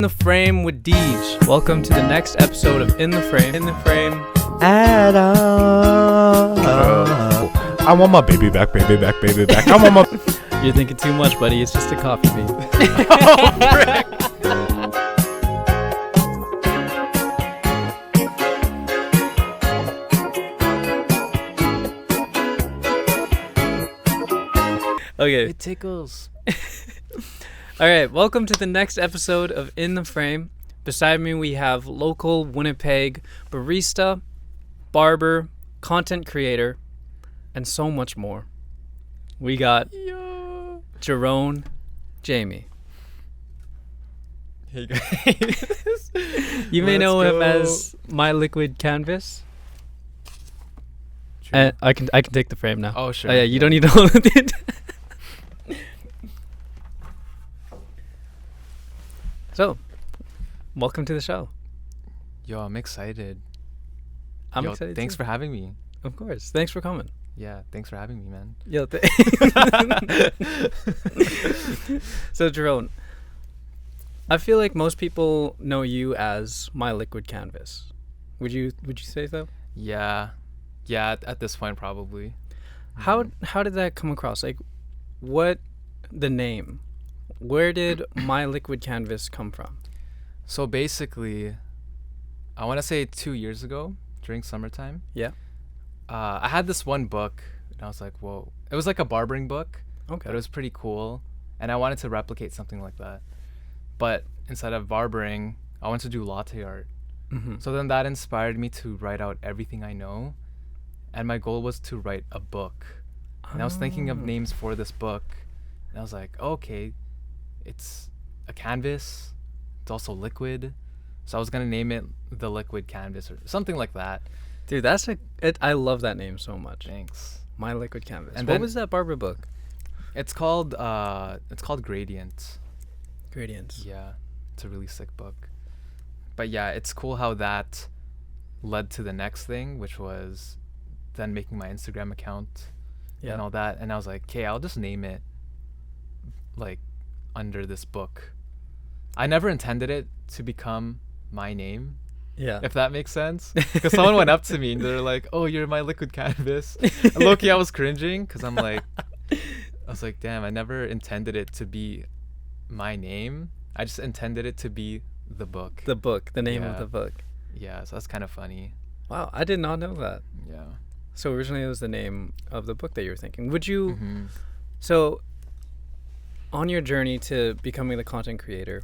In the Frame with Deej. Welcome to the next episode of In the Frame. In the Frame. Adam. I want my baby back, baby back, baby back. I want my. You're thinking too much, buddy. It's just a coffee bean. Oh, frick. Okay. It tickles. All right. Welcome to the next episode of In the Frame. Beside me, we have local Winnipeg barista, barber, content creator, and so much more. We got Jerone Jaime. Hey guys. You may Let's know him go. as My Liquid Canvas. And I can take the frame now. Oh, sure. Oh, yeah, you don't need to hold it. So, welcome to the show. Yo, I'm excited. I'm Yo, excited. Thanks too. for having me. Of course. Thanks for coming. Yeah, thanks for having me, man. Yo, So, Jerone, I feel like most people know you as My Liquid Canvas. Would you say so? Yeah, at this point probably. How did that come across? Like, what the name? Where did My Liquid Canvas come from? So basically, I want to say 2 years ago during summertime. Yeah. I had this one book, and I was like, whoa. It was like a barbering book, Okay. but it was pretty cool, and I wanted to replicate something like that. But instead of barbering, I wanted to do latte art. Mm-hmm. So then that inspired me to write out everything I know, and my goal was to write a book. And I was thinking of names for this book, and I was like, okay, it's a canvas. It's also liquid. So I was going to name it The Liquid Canvas or something like that. Dude, I love that name so much. Thanks. My Liquid Canvas. And What then- was that barber book? It's called Gradient. Gradients. Yeah. It's a really sick book. But yeah, it's cool how that led to the next thing, which was then making my Instagram account Yeah. and all that. And I was like, okay, I'll just name it like under this book. I never intended it to become my name, Yeah. if that makes sense. Because someone went up to me and they're like, oh, you're My Liquid Canvas. And low-key, I was cringing because I was like, damn, I never intended it to be my name. I just intended it to be the book. The name of Yeah. the book. Yeah, so that's kind of funny. Wow, I did not know that. Yeah. So originally it was the name of the book that you were thinking. Would you Mm-hmm. So on your journey to becoming the content creator,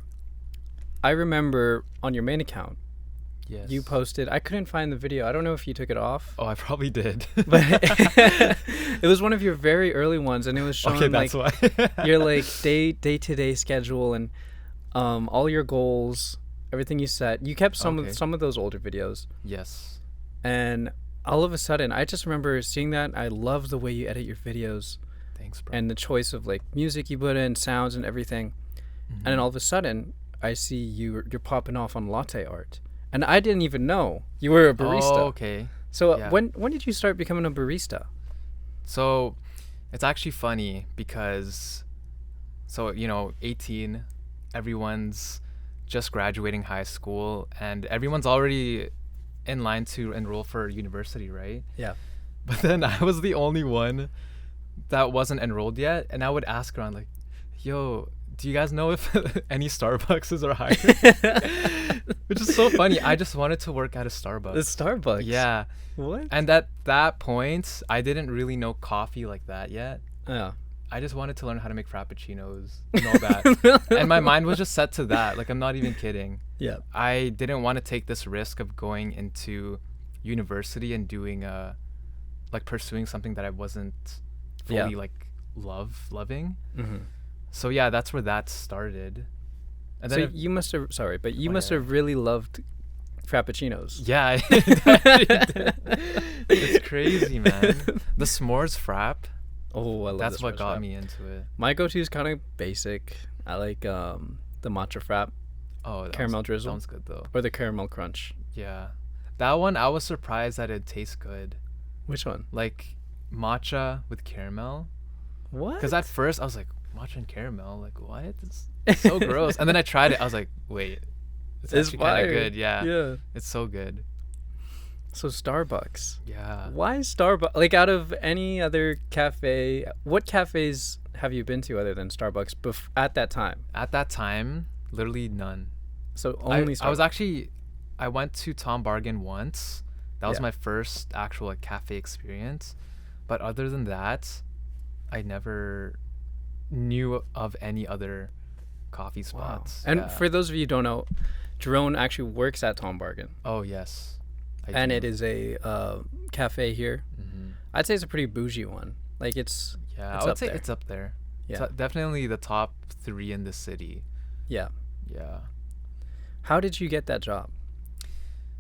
I remember on your main account Yes. you posted, I couldn't find the video. I don't know if you took it off. Oh, I probably did. But it was one of your very early ones, and it was showing Okay, that's like why. your like day-to-day schedule and all your goals, everything you set. You kept some Okay. of those older videos, Yes. and all of a sudden I just remember seeing that. I love the way you edit your videos Thanks, bro. and the choice of like music you put in, sounds and everything. And then all of a sudden I see you're popping off on latte art, and I didn't even know you were a barista. Oh, okay. So Yeah. when did you start becoming a barista? So it's actually funny because, 18, everyone's just graduating high school and everyone's already in line to enroll for university, right? Yeah. But then I was the only one that wasn't enrolled yet. And I would ask around like, yo, do you guys know if any Starbucks are hiring? Which is so funny. I just wanted to work at a Starbucks. The Starbucks. Yeah. What? And at that point, I didn't really know coffee like that yet. Yeah. I just wanted to learn how to make frappuccinos and all that. And my mind was just set to that. Like, I'm not even kidding. Yeah. I didn't want to take this risk of going into university and doing pursuing something that I wasn't fully Yeah. loving. Mm-hmm. So yeah, that's where that started. And So then you must have Oh, must yeah. have really loved frappuccinos. yeah, it's crazy, man. The s'mores frap. Oh, I love That's this what fresh got frap. me into it. My go-to is kind of basic. I like the matcha frap Oh, that Caramel drizzle? Sounds good though. or the caramel crunch. Yeah, that one I was surprised that it tastes good. Which one? Like matcha with caramel. What? Because at first I was like matcha and caramel. Like what? So gross. And then I tried it. I was like, wait, it's actually kind fire. of good. Yeah. Yeah. It's so good. So Starbucks. Yeah. Why Starbucks? Like out of any other cafe, what cafes have you been to other than Starbucks at that time? At that time, literally none. So only I Starbucks. I went to Tom Bargain once. That was Yeah. my first actual like cafe experience. But other than that, I never knew of any other coffee Wow. spots. And Yeah. for those of you who don't know, Jerone actually works at Tom Bargain. Oh yes, I And do. it is a cafe here. Mm-hmm. I'd say it's a pretty bougie one. Like it's Yeah, It's I would up say there. it's up there. yeah. Definitely the top 3 in the city. Yeah. Yeah. How did you get that job?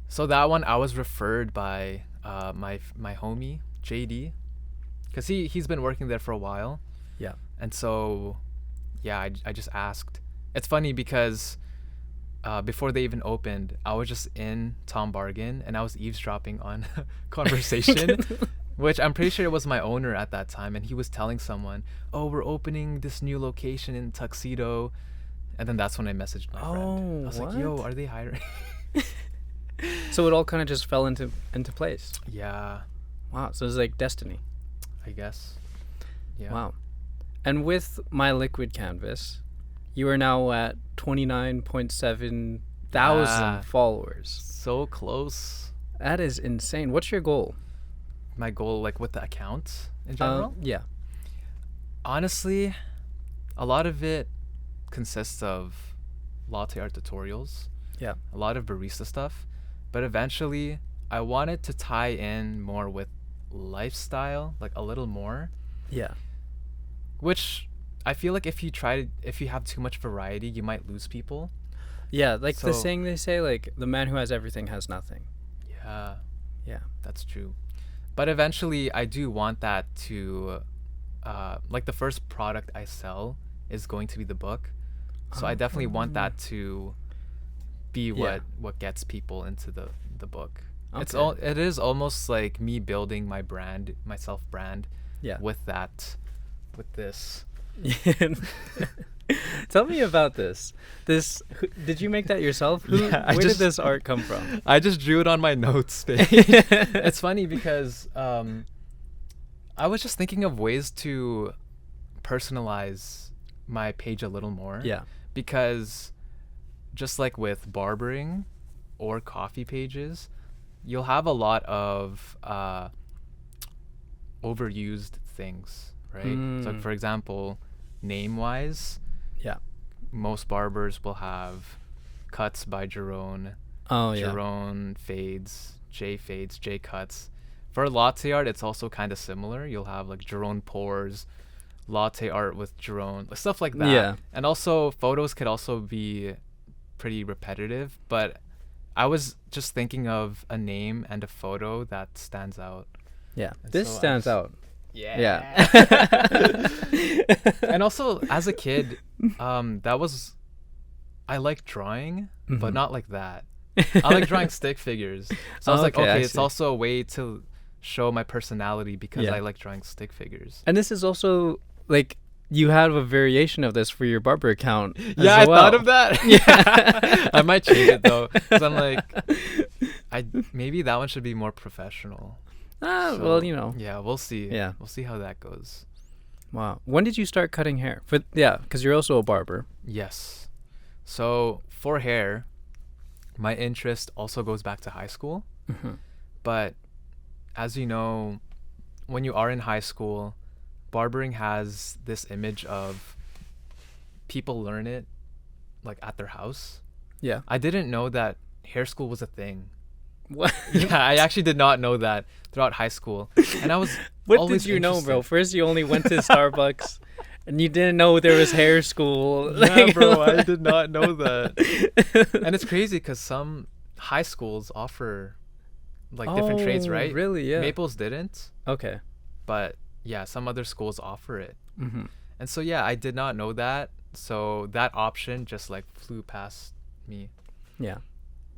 So that one I was referred by my homie JD, because he's been working there for a while. Yeah. And so, yeah, I just asked. It's funny because before they even opened, I was just in Tom Bargain and I was eavesdropping on conversation, which I'm pretty sure it was my owner at that time. And he was telling someone, oh, we're opening this new location in Tuxedo. And then that's when I messaged my friend. I was like, yo, what? are they hiring? So it all kind of just fell into place. Yeah, Wow. So it's like destiny. I guess. Yeah. Wow. And with My Liquid Canvas, you are now at 29.7 thousand Yeah. followers. So close. That is insane. What's your goal? My goal, like with the account in general? Yeah. Honestly, a lot of it consists of latte art tutorials. Yeah. A lot of barista stuff. But eventually, I wanted to tie in more with lifestyle, like a little more. Yeah. Which I feel like if you have too much variety, you might lose people. Yeah. Like the So- saying they say, like, the man who has everything has nothing. Yeah, Yeah. that's true. But eventually, I do want that to, like the first product I sell is going to be the book. So I definitely want that to be Yeah. what gets people into the book. Okay. It is almost like me building my brand, my self brand Yeah. with this. Tell me about this. Did you make that yourself? Yeah, Where did this art come from? I just drew it on my notes page. It's funny because I was just thinking of ways to personalize my page a little more. Yeah. Because just like with barbering or coffee pages, you'll have a lot of overused things, right? So for example, name-wise, Yeah. most barbers will have cuts by Jerone, Oh yeah. Jerone fades, J cuts. For latte art, it's also kind of similar. You'll have like Jerone pours, latte art with Jerone, stuff like that. Yeah. And also photos could also be pretty repetitive, but I was just thinking of a name and a photo that stands out. Yeah. And This so I stands was- out. Yeah. And also as a kid, I like drawing, but Mhm. not like that. I like drawing stick figures. So I was like, Okay, I okay, it's see. also a way to show my personality because Yeah. I like drawing stick figures. And this is also like you have a variation of this for your barber account. Yeah, as I thought well. of that. Yeah. I might change it though, because I'm like, maybe that one should be more professional. Ah, So, well, you know. Yeah, we'll see. Yeah. We'll see how that goes. Wow. When did you start cutting hair? Because you're also a barber. Yes. So for hair, my interest also goes back to high school. Mhm. But as you know, when you are in high school, barbering has this image of people learn it like at their house. Yeah. I didn't know that hair school was a thing. What? Yeah, I actually did not know that throughout high school. And I was What always did you know, bro? interested. First, you only went to Starbucks, and you didn't know there was hair school. Yeah, bro, I did not know that. And it's crazy because some high schools offer like different trades, Oh, right? really? Yeah. Maples didn't, Okay. but yeah, some other schools offer it. Mm-hmm. And so yeah, I did not know that. So that option just like flew past me. Yeah.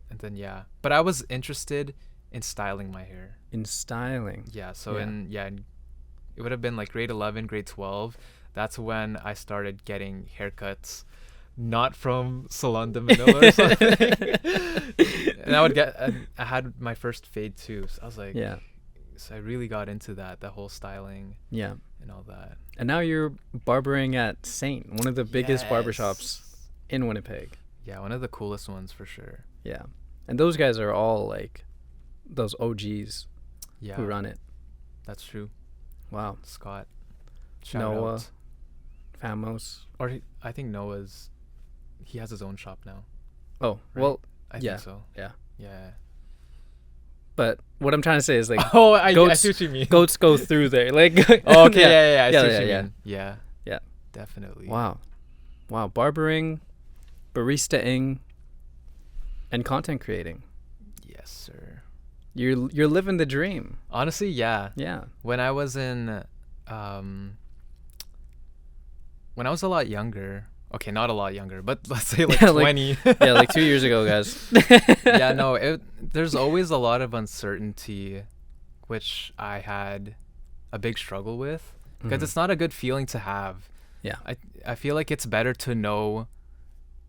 And then yeah, but I was interested in styling my hair. In styling. Yeah, so Yeah. it would have been like grade 11, grade 12. That's when I started getting haircuts not from Salon de Manila or something. And I had my first fade too. So I was like, Yeah. So I really got into that, the whole styling Yeah. and all that. And now you're barbering at Saint, one of the biggest barbershops in Winnipeg. Yeah, one of the coolest ones for sure. Yeah. And those guys are all like those OGs Yeah, who run it. that's true. Wow. Scott, shout Noah, out. Famos. Or I think he has his own shop now. Oh, Right? well, I yeah, think so. yeah. Yeah. But what I'm trying to say is like Oh, I goats- see what you mean. goats go through there. Like Oh, okay, yeah. I see Yeah, what yeah, you yeah. mean. Yeah. Yeah. Definitely. Wow. Wow. Barbering, barista-ing, and content creating. Yes, sir. You're living the dream. Honestly, yeah. Yeah. When I was when I was a lot younger, okay, not a lot younger, but let's say like Yeah, like- 20. Yeah, like 2 years ago, guys. Yeah, no, there's always a lot of uncertainty, which I had a big struggle with, because Mhm. it's not a good feeling to have. Yeah. I feel like it's better to know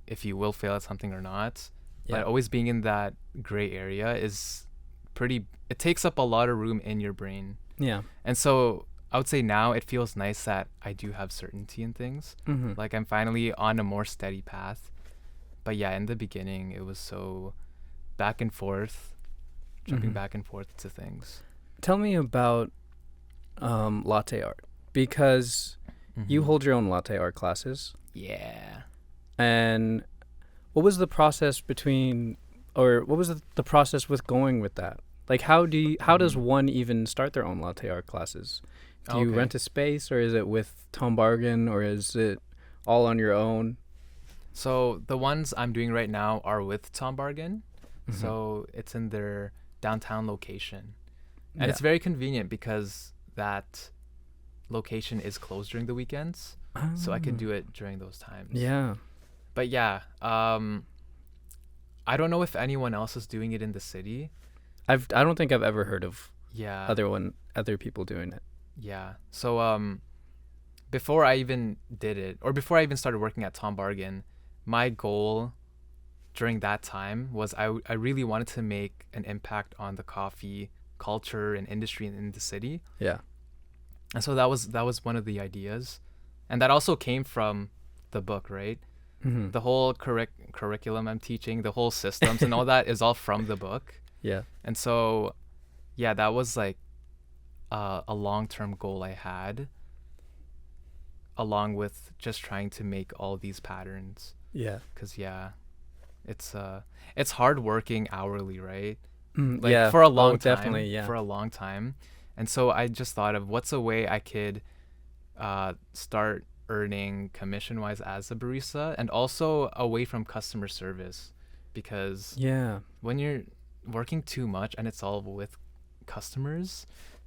if you will fail at something or not, Yeah. but always being in that gray area it takes up a lot of room in your brain. Yeah. And so I would say now it feels nice that I do have certainty in things. Mm-hmm. Like I'm finally on a more steady path. But yeah, in the beginning, it was so back and forth, jumping Mhm. back and forth to things. Tell me about latte art, because you Mhm. hold your own latte art classes. Yeah. And what was the process what was the process with going with that? Like how does one even start their own latte art classes? Do you Okay. rent a space, or is it with Tom Bargain, or is it all on your own? So the ones I'm doing right now are with Tom Bargain. Mhm. So it's in their downtown location. And Yeah. it's very convenient because that location is closed during the weekends. So I can do it during those times. Yeah. But yeah, I don't know if anyone else is doing it in the city. I don't think I've ever heard of Yeah. other people doing it. Yeah. So before I even did it, or before I even started working at Tom Bargain, my goal during that time was I really wanted to make an impact on the coffee culture and industry in the city. Yeah. And so that was one of the ideas. And that also came from the book, right? Mm-hmm. The whole curriculum I'm teaching, the whole systems and all that is all from the book. Yeah. And so, yeah, that was like a long-term goal I had, along with just trying to make all these patterns. Yeah. Cause yeah, it's hard working hourly, right? Like yeah. for a long time, definitely. Yeah. for a long time. And so I just thought of what's a way I could start earning commission-wise as a barista, and also away from customer service, because Yeah. when you're working too much and it's all with customers,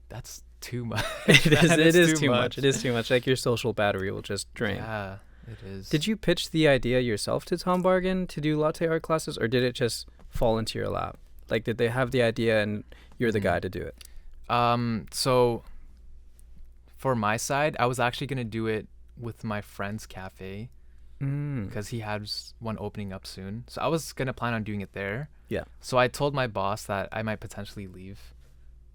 that's too much. It is. Man, It it's is too much. It is too much. Like your social battery will just drain. Yeah, it is. Did you pitch the idea yourself to Tom Bargain to do latte art classes, or did it just fall into your lap? Like, did they have the idea and you're the guy to do it? So for my side, I was actually gonna do it with my friend's cafe, because he has one opening up soon. So I was gonna plan on doing it there. Yeah. So I told my boss that I might potentially leave,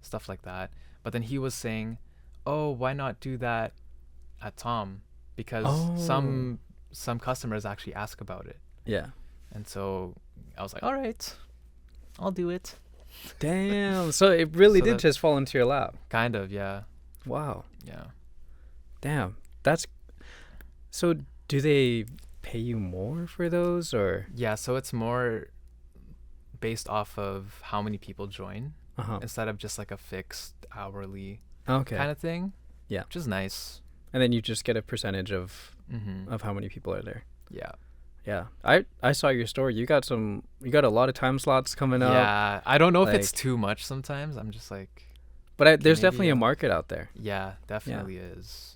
stuff like that. But then he was saying, "Oh, why not do that at Tom? Because some customers actually ask about it." Yeah. And so I was like, "All right, I'll do it." Damn. So it really So did that- just fall into your lap. Kind of, yeah, Wow. yeah. Damn. So do they pay you more for those, or? Yeah, so it's more based off of how many people join Uh-huh. instead of just like a fixed hourly Okay. kind of thing. Yeah. Which is nice. And then you just get a percentage of Mm-hmm. how many people are there. Yeah. Yeah. I saw your story. You got a lot of time slots coming up. Yeah. I don't know if it's like- too much sometimes. I'm just like, But there's Maybe, definitely a yeah. market out there. yeah, definitely is.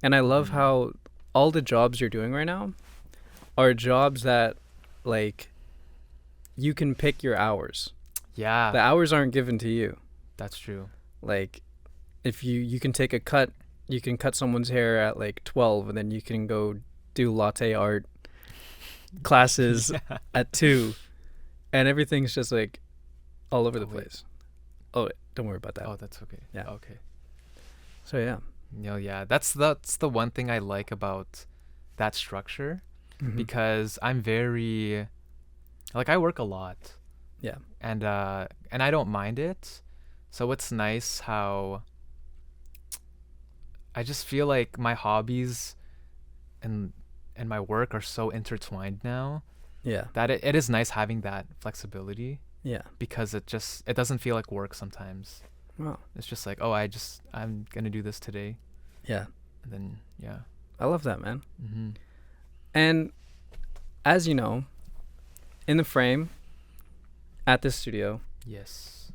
And I love Mhm. how all the jobs you're doing right now are jobs that, like, you can pick your hours. Yeah, The hours aren't given to you. that's true. Like, if you can take a cut, you can cut someone's hair at like 12, and then you can go do latte art classes Yeah. at 2, and everything's just like all over the Oh, wait. place. Oh, wait, don't worry about that. Oh, that's okay. Yeah. Okay. So yeah. Yeah. That's the one thing I like about that structure, Mhm. because I'm very, like, I work a lot. Yeah. And I don't mind it. So it's nice how I just feel like my hobbies and my work are so intertwined now Yeah. that it is nice having that flexibility, Yeah. because it doesn't feel like work sometimes. Wow. It's just like, oh, I'm gonna do this today, Yeah. and then yeah. I love that, man. Mm-hmm. And as you know, in the frame at this studio, Yes.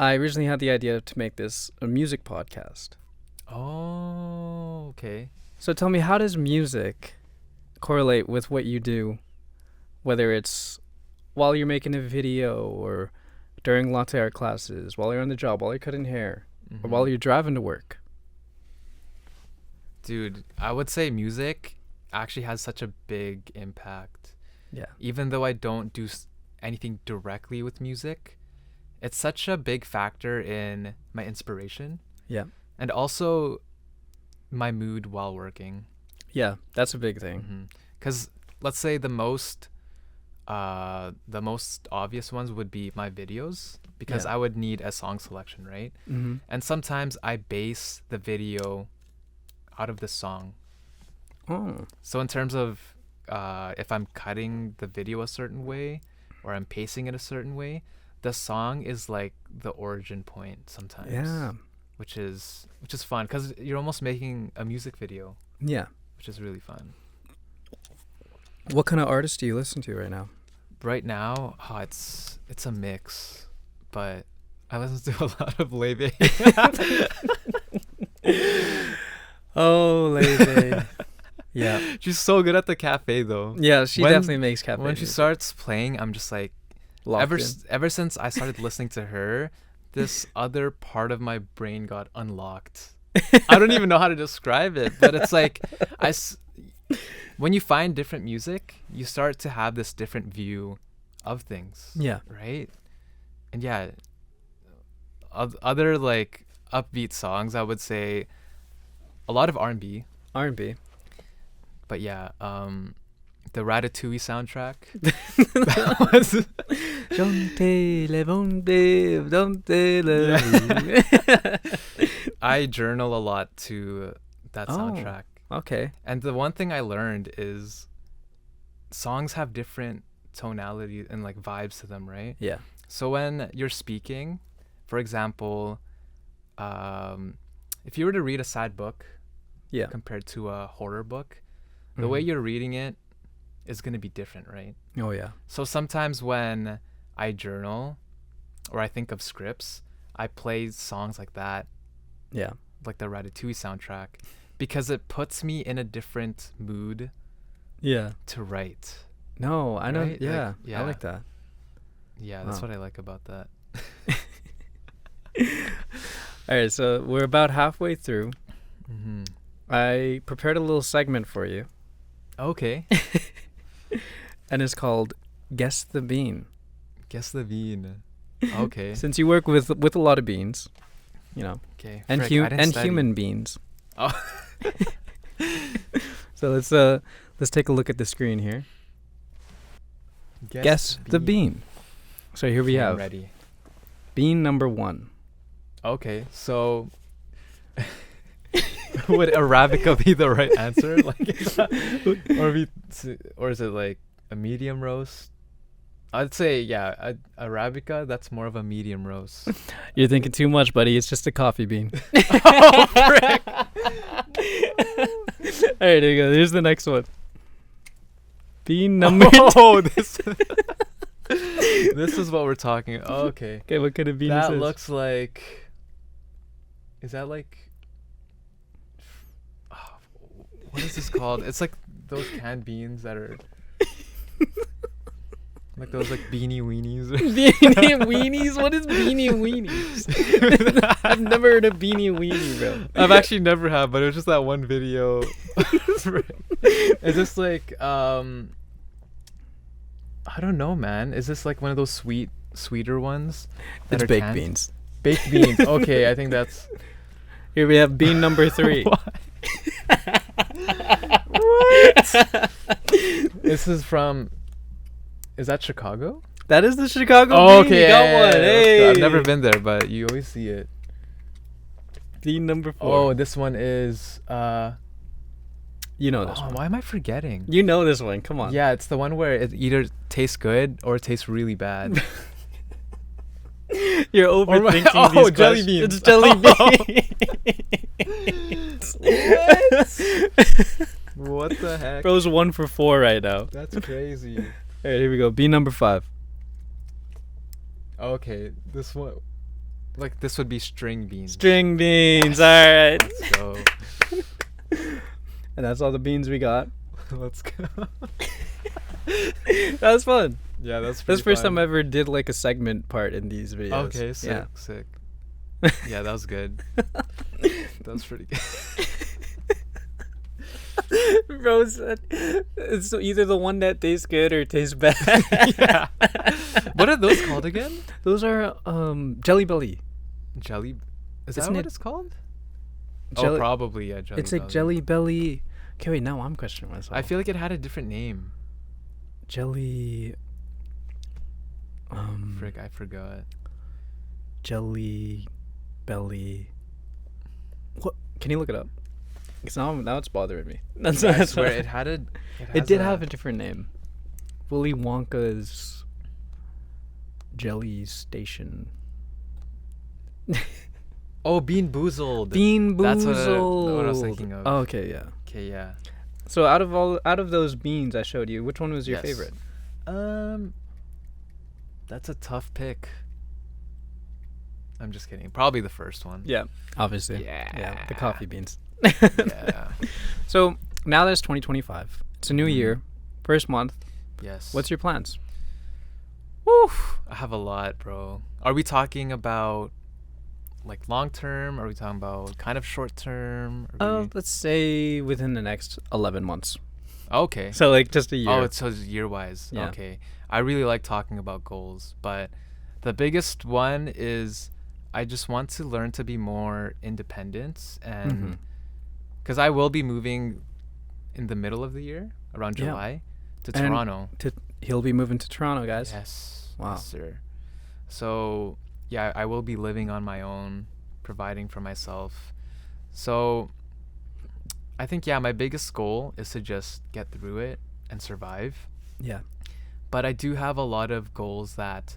I originally had the idea to make this a music podcast. Oh, okay. So tell me, how does music correlate with what you do, whether it's while you're making a video or during latte art classes, while you're on the job, while you're cutting hair, or Mhm. while you're driving to work? Dude, I would say music actually has such a big impact. Yeah. Even though I don't do anything directly with music, it's such a big factor in my inspiration Yeah. and also my mood while working. Yeah, that's a big thing. Because let's say the most obvious ones would be my videos, because Yeah. I would need a song selection, right? Mm-hmm. And sometimes I base the video out of the song. Oh. So in terms of if I'm cutting the video a certain way or I'm pacing it a certain way, the song is like the origin point sometimes. Yeah. Which is fun, because you're almost making a music video, Yeah. which is really fun. What kind of artists do you listen to right now? Right now, it's a mix, but I listen to a lot of Leve. Oh, Lady. Yeah. She's so good at the cafe though. Yeah, she When- definitely makes cafe When she music. starts playing, I'm just like, Locked in. ever since I started listening to her, this other part of my brain got unlocked. I don't even know how to describe it, but it's like when you find different music, you start to have this different view of things. Yeah. Right? And yeah, other like upbeat songs, I would say a lot of R&B, R&B. but yeah, the Ratatouille soundtrack. That was I journal a lot to that Oh. soundtrack. Okay. And the one thing I learned is songs have different tonality and like vibes to them, right? Yeah. So when you're speaking, for example, if you were to read a sad book Yeah. compared to a horror book, the way Mhm. you're reading it is going to be different, right? Oh, yeah. So sometimes when I journal or I think of scripts, I play songs like that, Yeah. like the Ratatouille soundtrack, because it puts me in a different mood Yeah. to write. No, I know. Right? Like, Yeah. I yeah. like that. Yeah, that's Wow. what I like about that. All right. So we're about halfway through. Mm-hmm. I prepared a little segment for you, Okay. and it's called Guess the Bean. Guess the bean. Okay. Since you work with a lot of beans, you know, Okay. and Frick, I didn't and study. human beans. Oh. So let's take a look at the screen here. Guess the bean. So here we Okay, I'm have ready. bean number 1. Okay, so would Arabica be the right answer? Like, or is it like a medium roast? I'd say yeah, Arabica. That's more of a medium roast. You're thinking too much, buddy. It's just a coffee bean. Oh, frick. All right, there you go. Here's the next one. Bean number. Oh, this is what we're talking. Oh, okay, Okay, what kind of bean is that this? looks like. Is that like? What is this called? It's like those canned beans that are. Like those like beanie weenies. Beanie weenies? What is beanie weenies? I've never heard of beanie weenie, bro. I've actually never had, but it was just that one video. It's just like I don't know, man. Is this like one of those sweeter ones? It's baked beans. Baked beans. Okay, I think that's. Here we have bean number 3. What? This is from. Is that Chicago? That is the Chicago Oh, bean. okay. You got Yeah, one. yeah, Hey. I've never been there, but you always see it. Bean number 4. Oh, this one is. You know this one. Why am I forgetting? You know this one. Come on. Yeah, it's the one where it either tastes good or it tastes really bad. You're overthinking oh, these jelly questions. beans. It's jelly beans. What the heck? Bro's 1 for 4 right now. That's crazy. All right, here we go. Bean number 5. Okay, this one. Like, this would be string beans. String beans. All right. Let's go. And that's all the beans we got. Let's go. That was fun. Yeah, that's That's the first time I ever did like a segment part in these videos. Okay, sick, Yeah. sick. Yeah, that was good. That was pretty good. Bro said it's either the one that tastes good or tastes bad. Yeah. What are those called again? Those are Jelly Belly. Jelly. Is Isn't that what it- it's called? Jelly- Oh, probably, yeah. Jelly It's like Belly. Jelly Belly. Okay, wait, now I'm questioning myself. I feel like it had a different name. Jelly. Frick, I forgot. Jelly Belly. What? Can you look it up? Because now it's bothering me. That's I that's swear what- it had a. It did have a different name. Willy Wonka's Jelly Station. Oh, Bean Boozled. Bean That's Boozled. what I was thinking of. Oh, okay, yeah. Okay, yeah. So out of those beans I showed you, which one was your Yes. favorite? That's a tough pick. I'm just kidding. Probably the first one. Yeah, obviously. Yeah. Yeah, the coffee beans. Yeah. So now that it's 2025. It's a new year, first month. Yes. What's your plans? Woo! I have a lot, bro. Are we talking about like long term? Are we talking about kind of short term? Let's say within the next 11 months. Okay. So like just a year. Oh, it's so year wise. Yeah. Okay. I really like talking about goals, but the biggest one is I just want to learn to be more independent, and because I will be moving in the middle of the year around Yeah. July to And Toronto. He'll be moving to Toronto, guys. Yes. Wow. Yes, sir. So yeah, I will be living on my own, providing for myself. So I think, yeah, my biggest goal is to just get through it and survive. Yeah. But I do have a lot of goals that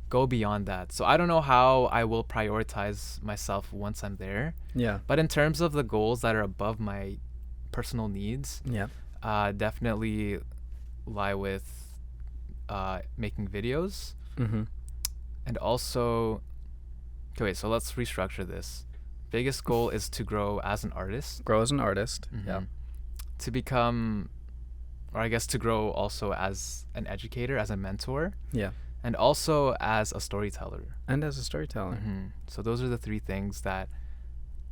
go beyond that. So I don't know how I will prioritize myself once I'm there. Yeah. But in terms of the goals that are above my personal needs, Yeah. definitely lie with making videos. Mm-hmm. And also, okay, wait, so let's restructure this. Biggest goal is to grow as an artist. Grow as an artist. Yeah. Mhm. To become, or I guess to grow also as an educator, as a mentor, Yeah. and also as a storyteller. And as a storyteller. So those are the three things that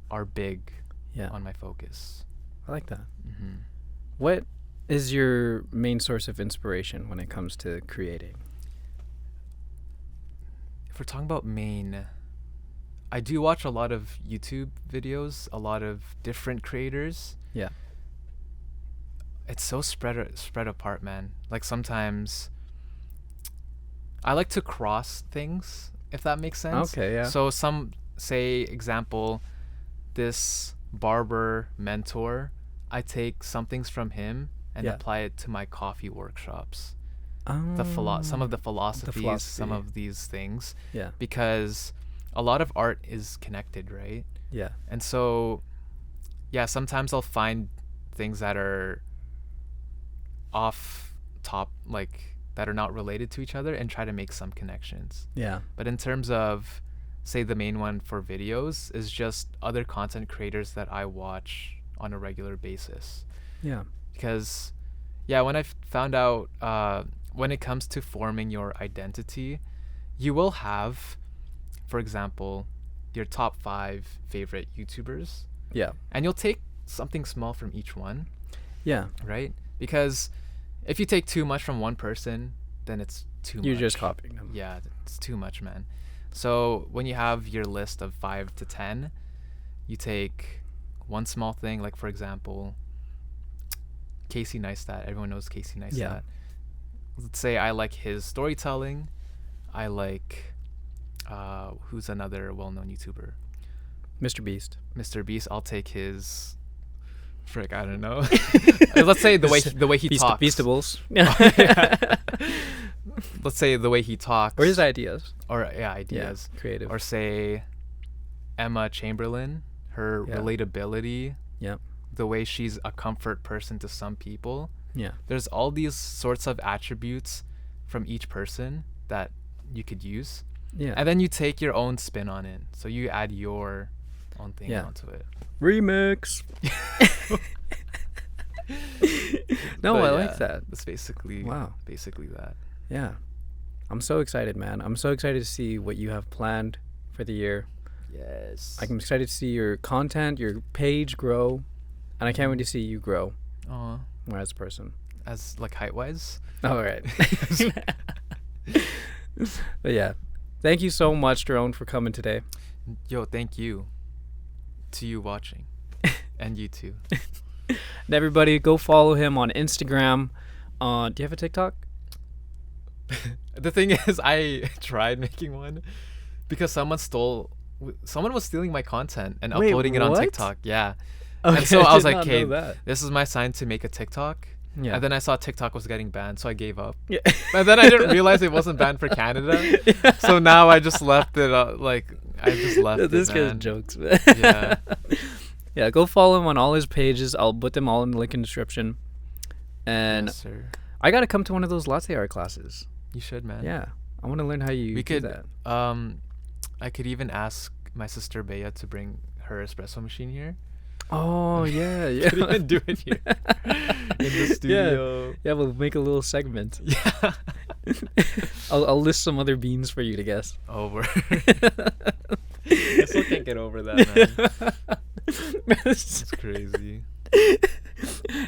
are big Yeah. on my focus. I like that. hmm What is your main source of inspiration when it comes to creating? If we're talking about main, I do watch a lot of YouTube videos, a lot of different creators. Yeah. It's so spread apart, man. Like sometimes I like to cross things, if that makes sense. Okay, yeah. So some say, example, this barber mentor, I take some things from him and Yeah. apply it to my coffee workshops. Some of the philosophies, some philosophy. of these things, Yeah. because a lot of art is connected, right? Yeah. And so, yeah, sometimes I'll find things that are off top, like that are not related to each other, and try to make some connections. Yeah. But in terms of, say, the main one for videos is just other content creators that I watch on a regular basis. Yeah. Because, yeah, when I found out when it comes to forming your identity, you will have, for example, your top 5 favorite YouTubers, Yeah. and you'll take something small from each one, Yeah. right? Because if you take too much from one person, then it's too much. You're just copying them. Yeah, it's too much, man. So when you have your list of 5 to 10, you take one small thing, like for example, Casey Neistat. Everyone knows Casey Neistat. Yeah. Let's say I like his storytelling. I like who's another well-known YouTuber? Mr. Beast. Mr. Beast. I'll take his frick, I don't know. Let's say the way he talks. Beastables. Let's say the way he talks. Or his ideas. Or ideas. Yeah, creative. Or say Emma Chamberlain, her relatability. Yeah. The way she's a comfort person to some people. Yeah. There's all these sorts of attributes from each person that you could use. Yeah. And then you take your own spin on it. So you add your own thing onto it. Remix. No, But I yeah, like that. That's basically that. Yeah. I'm so excited, man. I'm so excited to see what you have planned for the year. Yes. I'm excited to see your content, your page grow, and I can't wait to see you grow more as a person. As like height wise. All right. But yeah, thank you so much, Jerone, for coming today. Yo, thank you to you watching, and you too. And everybody, go follow him on Instagram. Do you have a TikTok? The thing is, I tried making one because someone was stealing my content and Wait, uploading it on what? TikTok. Yeah. Okay, And so I was did like, not okay, know that. this is my sign to make a TikTok. Yeah. And then I saw TikTok was getting banned, so I gave up. Yeah. And then I didn't realize it wasn't banned for Canada. Yeah. So now I just left it. I just left This it, guy's man. jokes, man. Yeah. Yeah, go follow him on all his pages. I'll put them all in the link in the description. And Yes, sir. I gotta come to one of those latte art classes. You should, man. Yeah, I want to learn how you We do could. that. I could even ask my sister Bea to bring her espresso machine here. Oh yeah, yeah. Could even do it here in the studio. Yeah, we'll make a little segment. Yeah. I'll list some other beans for you to guess. Over. I still can't get over that, man. It's crazy.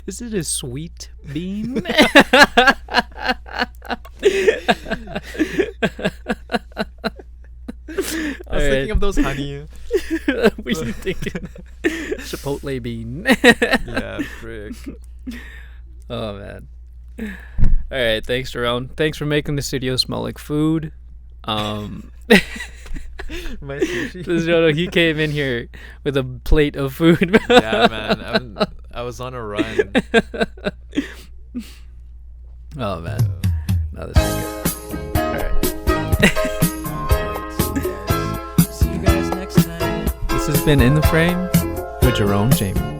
Is it a sweet bean? I was thinking of those honey. What are you thinking? Chipotle bean. Yeah, frick. Oh man. All right, thanks, Jerone. Thanks for making the studio smell like food. My sushi. Jonah, he came in here with a plate of food. Yeah, man. I was on a run. Oh man. No, this is good. All right. See you guys next time. This has been In the Frame with Jerone Jaime.